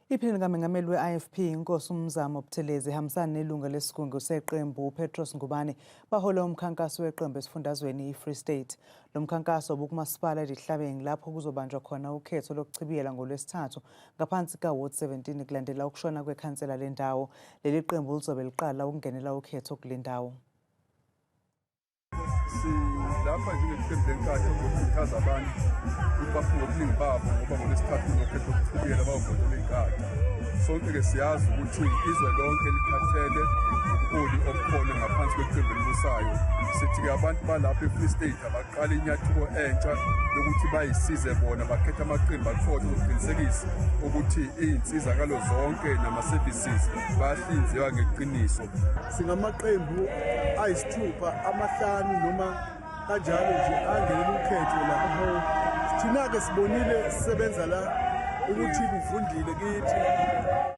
Iphini Mengameli we-IFP Inkosi uMzamo Buthelezi ehambisana nelungu lesigungu seqembu Petros Ngubane bahole umkhankaso weqembu esifundazweni iFree State. Lo mkhankaso ubukumasipala E-Dithlabeng lapho kuzobanjwa khona ukhetho lokuchibiyela ngolwesithathu ngaphansi ka-Ward 17 kulandela ukushona kwekhansela lendawo. Leli qembu lizobe liqala ukungenela ukhetho kule ndawo. Lapha njengeqembu lenkatho ukukhuthaza abantu ukuthi ngobuningi babo ngoba ngolwesithathu ngokhetho lokuchibiyela bavotele inkatho. Sonke-ke siyazi ukuthi izwe lonke likhathele ubuholi obukhona ngaphansi kweqembu elibusayo. Sithi-ke abantu balapha eFree State abaqala inyathelo entsha yokuthi bayisize bona bakhethe amaqembu akhona ukuqinisekisa ukuthi iy'nsizakalo zonke nama-services bayahlinzekwa ngeqiniso. Singamaqembu ayisithupha amahlanu noma kanjalo nje angena ukhetho lapho. Thina-ke sibonile sisebenza la ukuthi kuvundile kithi.